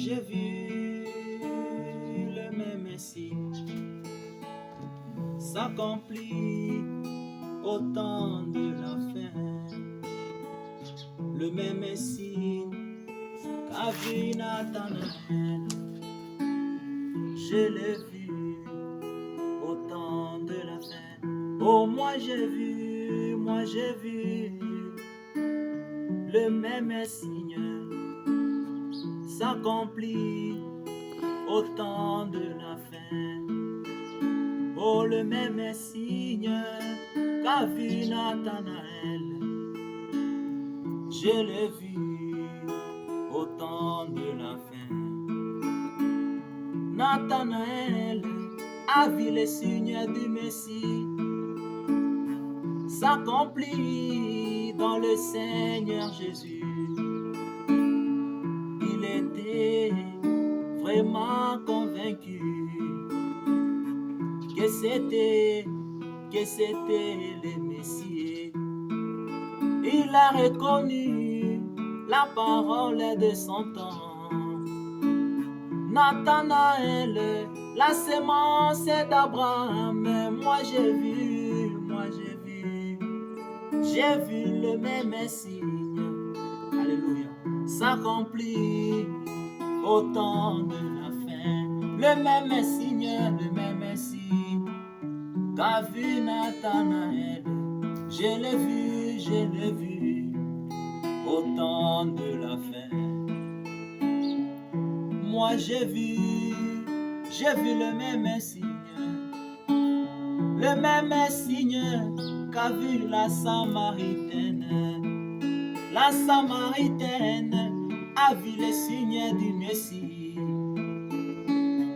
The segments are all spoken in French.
j'ai vu le même signe s'accomplit au temps de la fin. Le même signe qu'a vu Nathanaël, je l'ai vu au temps de la fin. Oh, moi j'ai vu le même signe s'accomplit au temps de la fin. Oh, le même signe qu'a vu Nathanaël, je l'ai vu au temps de la fin. Nathanaël a vu les signes du Messie s'accomplir dans le Seigneur Jésus. Il était vraiment convaincu que c'était le Messie. Il a reconnu la parole de son temps. Nathanaël, la sémence d'Abraham. Moi j'ai vu le même signe, alléluia, s'accomplir au temps de la fin. Le même signe qu'a vu Nathanaël, je l'ai vu au temps de la fin. Moi j'ai vu le même signe qu'a vu la Samaritaine. La Samaritaine a vu les signes du Messie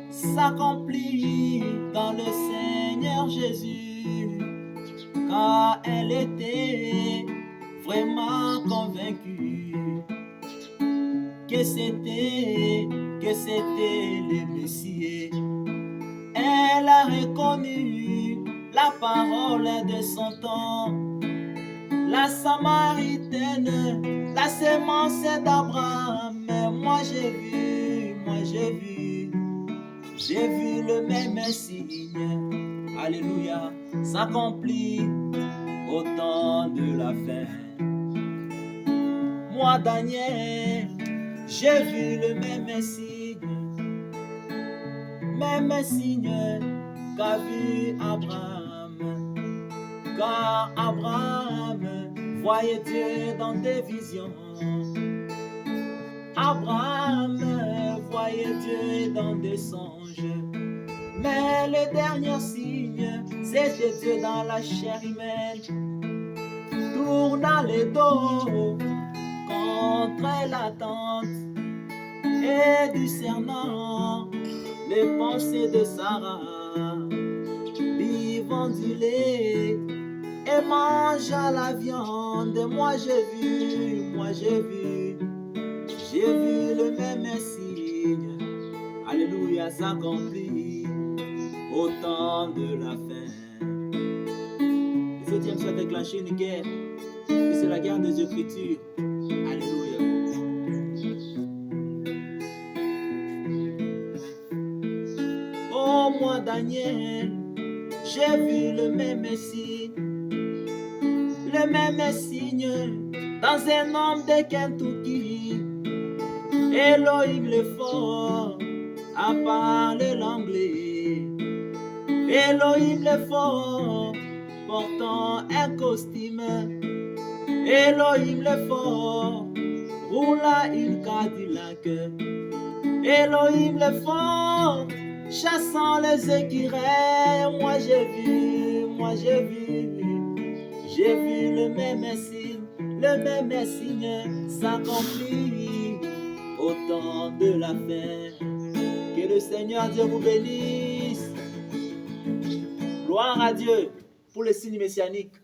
s'accomplir dans le Seigneur Jésus, car elle était vraiment convaincue que c'était le Messie. Elle a reconnu la parole de son temps. La Samaritaine, la sémence d'Abraham. Moi j'ai vu le même signe, alléluia, s'accomplir au temps de la fin. Moi Daniel, j'ai vu le même signe qu'a vu Abraham, car Abraham voyait Dieu dans des visions. Abraham voyait Dieu dans des songes. Mais le dernier signe, c'était Dieu dans la chair humaine, tournant le dos contre l'attente et discernant les pensées de Sarah, buvant du lait et mangeant la viande. Moi j'ai vu le même signe, alléluia, s'accomplir au temps de la fin. Le 7e siècle a déclenché une guerre, et c'est la guerre des Écritures, alléluia. Oh, moi Daniel, j'ai vu le même signe dans un homme de Kentucky. Elohim le fort a parlé l'anglais. Elohim le fort portant un costume. Elohim le fort roula une Cadillac. Elohim le fort chassant les écureuils. Moi j'ai vu le même signe s'accomplir au temps de la fin. Que le Seigneur Dieu vous bénisse. Gloire à Dieu pour les signes messianiques.